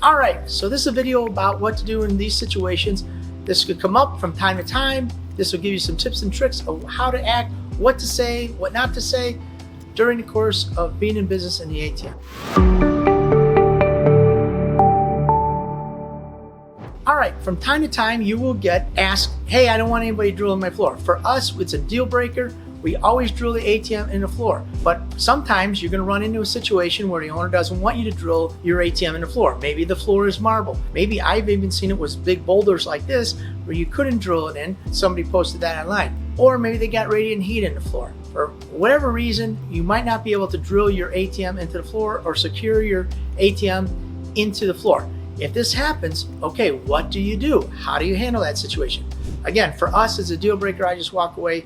All right, so this is a video about what to do in these situations. This could come up from time to time. This will give you some tips and tricks of how to act, what to say, what not to say during the course of being in business in the ATM. All right, from time to time, you will get asked, hey, I don't want anybody drilling my floor. For us, it's a deal breaker. We always drill the ATM in the floor, but sometimes you're gonna run into a situation where the owner doesn't want you to drill your ATM in the floor. Maybe the floor is marble. Maybe I've even seen it with big boulders like this where you couldn't drill it in. Somebody posted that online. Or maybe they got radiant heat in the floor. For whatever reason, you might not be able to drill your ATM into the floor or secure your ATM into the floor. If this happens, okay, what do you do? How do you handle that situation? Again, for us, it's a deal breaker. I just walk away.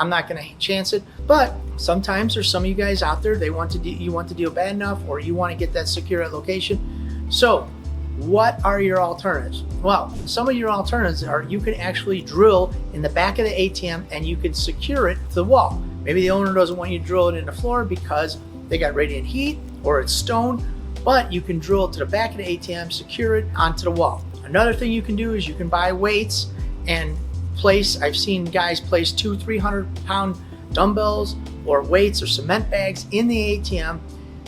I'm not going to chance it, but sometimes there's some of you guys out there, you want the deal bad enough, or you want to get that secure at location. So what are your alternatives? Well, some of your alternatives are you can actually drill in the back of the ATM and you can secure it to the wall. Maybe the owner doesn't want you to drill it in the floor because they got radiant heat or it's stone, but you can drill it to the back of the ATM, secure it onto the wall. Another thing you can do is you can buy weights and I've seen guys place 200-300 pound dumbbells or weights or cement bags in the ATM.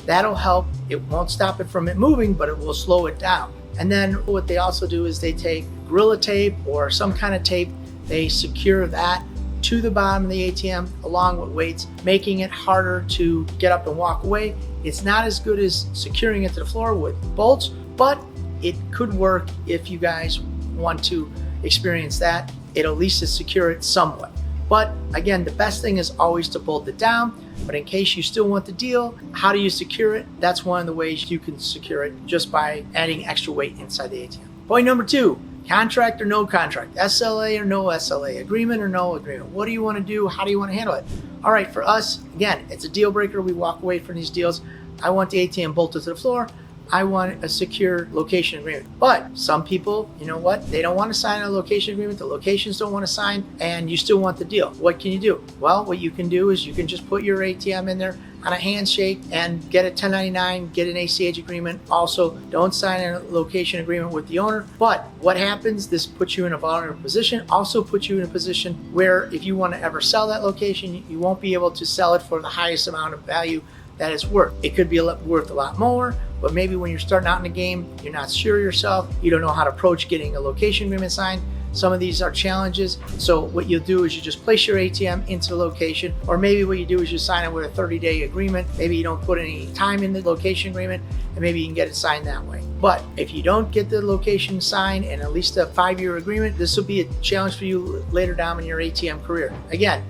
That'll help. It won't stop it from moving, but it will slow it down. And then what they also do is they take Gorilla Tape or some kind of tape, they secure that to the bottom of the ATM along with weights, making it harder to get up and walk away. It's not as good as securing it to the floor with bolts, but it could work if you guys want to experience that. It'll at least secure it somewhat. But again, the best thing is always to bolt it down. But in case you still want the deal, how do you secure it? That's one of the ways you can secure it, just by adding extra weight inside the ATM. Point number 2, contract or no contract, SLA or no SLA, agreement or no agreement. What do you want to do? How do you want to handle it? All right, for us, again, it's a deal breaker. We walk away from these deals. I want the ATM bolted to the floor. I want a secure location agreement. But some people, you know what? They don't want to sign a location agreement. The locations don't want to sign, and you still want the deal. What can you do? Well, what you can do is you can just put your ATM in there on a handshake and get a 1099, get an ACH agreement. Also, don't sign a location agreement with the owner. But what happens, this puts you in a vulnerable position, also puts you in a position where if you want to ever sell that location, you won't be able to sell it for the highest amount of value that it's worth. It could be worth a lot more, but maybe when you're starting out in the game, you're not sure yourself, you don't know how to approach getting a location agreement signed. Some of these are challenges. So what you'll do is you just place your ATM into the location, or maybe what you do is you sign it with a 30-day agreement. Maybe you don't put any time in the location agreement, and maybe you can get it signed that way. But if you don't get the location signed and at least a 5-year agreement, this will be a challenge for you later down in your ATM career. Again,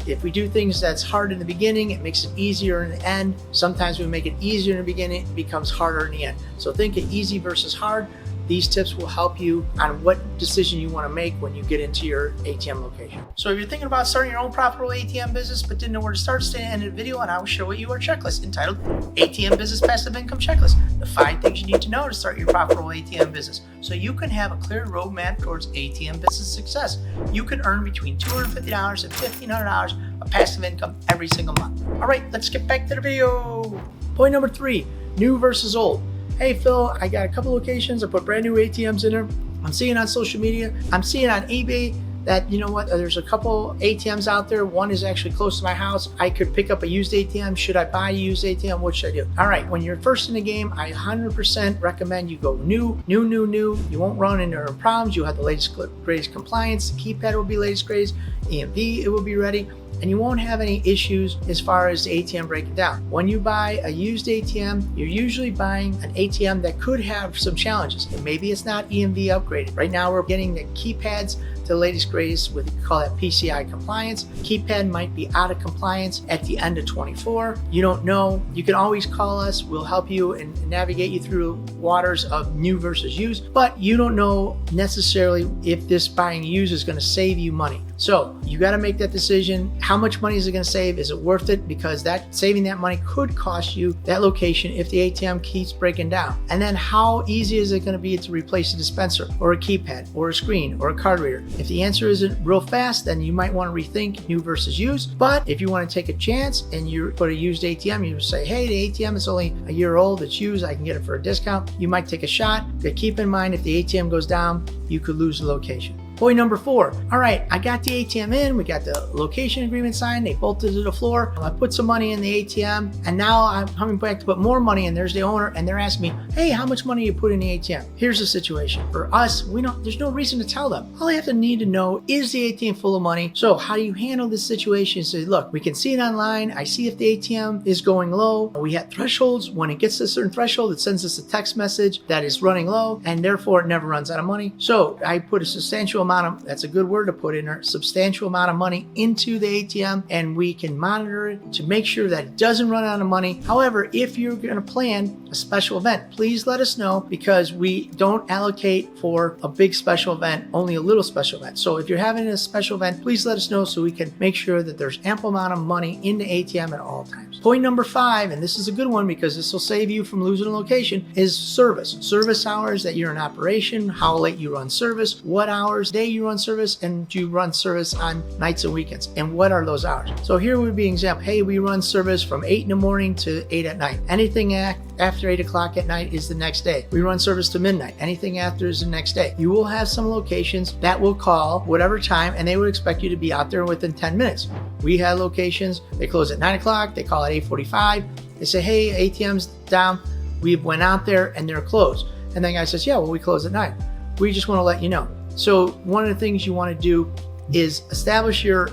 if we do things that's hard in the beginning, it makes it easier in the end. Sometimes we make it easier in the beginning, it becomes harder in the end. So think of easy versus hard. These tips will help you on what decision you want to make when you get into your ATM location. So if you're thinking about starting your own profitable ATM business but didn't know where to start, stay to the end of the video and I will show you our checklist entitled ATM Business Passive Income Checklist. The 5 things you need to know to start your profitable ATM business so you can have a clear roadmap towards ATM business success. You can earn between $250 and $1,500 of passive income every single month. All right, let's get back to the video. Point number 3, new versus old. Hey Phil, I got a couple locations. I put brand new ATMs in there. I'm seeing on social media, I'm seeing on eBay that, you know what, there's a couple ATMs out there. One is actually close to my house. I could pick up a used ATM. Should I buy a used ATM? What should I do? All right, when you're first in the game, I 100% recommend you go new. You won't run into problems. You'll have the latest, greatest compliance. The keypad will be latest, greatest. EMV, it will be ready. And you won't have any issues as far as the ATM breaking down. When you buy a used ATM, you're usually buying an ATM that could have some challenges. And maybe it's not EMV upgraded. Right now we're getting the keypads to the latest greatest with, we call that PCI compliance. Keypad might be out of compliance at the end of 24. You don't know. You can always call us. We'll help you and navigate you through waters of new versus used, but you don't know necessarily if this buying used is going to save you money. So you got to make that decision. How much money is it going to save? Is it worth it? Because that saving that money could cost you that location if the ATM keeps breaking down. And then how easy is it going to be to replace a dispenser or a keypad or a screen or a card reader? If the answer isn't real fast, then you might want to rethink new versus used. But if you want to take a chance and you put a used ATM, you say, hey, the ATM is only a year old, it's used, I can get it for a discount. You might take a shot, but keep in mind if the ATM goes down, you could lose the location. Point number 4. All right, I got the ATM in, we got the location agreement signed, they bolted to the floor. I put some money in the ATM, and now I'm coming back to put more money in. There's the owner, and they're asking me, hey, how much money you put in the ATM? Here's the situation. For us, there's no reason to tell them. All they have to need to know is the ATM full of money. So how do you handle this situation? Say, look, we can see it online. I see if the ATM is going low. We have thresholds. When it gets to a certain threshold, it sends us a text message that is running low, and therefore it never runs out of money. So I put a substantial amount of, that's a good word to put in there, substantial amount of money into the ATM, and we can monitor it to make sure that it doesn't run out of money. However, if you're going to plan a special event, please let us know, because we don't allocate for a big special event, only a little special event. So if you're having a special event, please let us know so we can make sure that there's ample amount of money in the ATM at all times. Point number 5, and this is a good one because this will save you from losing a location, is service. Service hours that you're in operation, how late you run service, what hours day you run service, and do you run service on nights and weekends, and what are those hours? So here would be an example. Hey, we run service from 8 in the morning to 8 at night. Anything after 8 o'clock at night is the next day. We run service to midnight. Anything after is the next day. You will have some locations that will call whatever time, and they would expect you to be out there within 10 minutes. We have locations, they close at 9 o'clock, they call at 8:45. They say, hey, ATM's down. We went out there and they're closed. And the guy says, yeah, well, we close at 9. We just want to let you know. So one of the things you want to do is establish your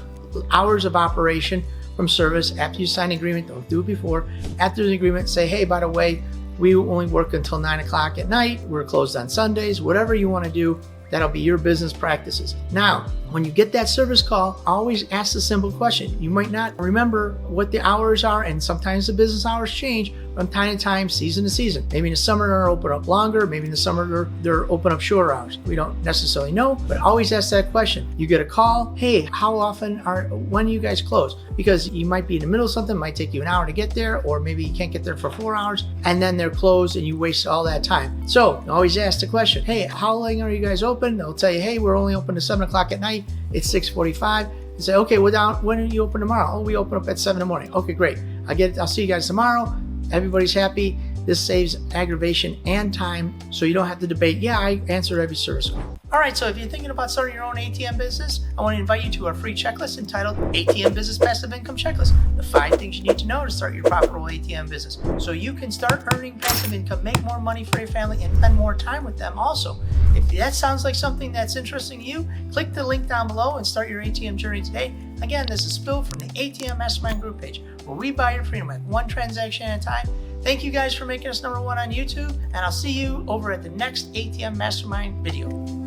hours of operation from service. After you sign the agreement, don't do it before. After the agreement, say, hey, by the way, we only work until 9 o'clock at night. We're closed on Sundays. Whatever you want to do, that'll be your business practices. Now, when you get that service call, always ask the simple question. You might not remember what the hours are, and sometimes the business hours change from time to time, season to season. Maybe in the summer they're open up longer, maybe in the summer they're open up shorter hours. We don't necessarily know, but always ask that question. You get a call, hey, when you guys close? Because you might be in the middle of something, it might take you an hour to get there, or maybe you can't get there for 4 hours, and then they're closed and you waste all that time. So always ask the question, hey, how long are you guys open? They'll tell you, hey, we're only open to 7 o'clock at night. It's 6:45. You say, okay, when are you open tomorrow? Oh, we open up at 7 in the morning. Okay, great. I'll see you guys tomorrow. Everybody's happy. This saves aggravation and time, so you don't have to debate, yeah, I answered every service call. All right, so if you're thinking about starting your own ATM business, I want to invite you to our free checklist entitled ATM Business Passive Income Checklist, the 5 things you need to know to start your profitable ATM business, so you can start earning passive income, make more money for your family, and spend more time with them also. If that sounds like something that's interesting to you, click the link down below and start your ATM journey today. Again, this is Phil from the ATM Mastermind group page, where we buy your freedom at one transaction at a time. Thank you guys for making us #1 on YouTube, and I'll see you over at the next ATM Mastermind video.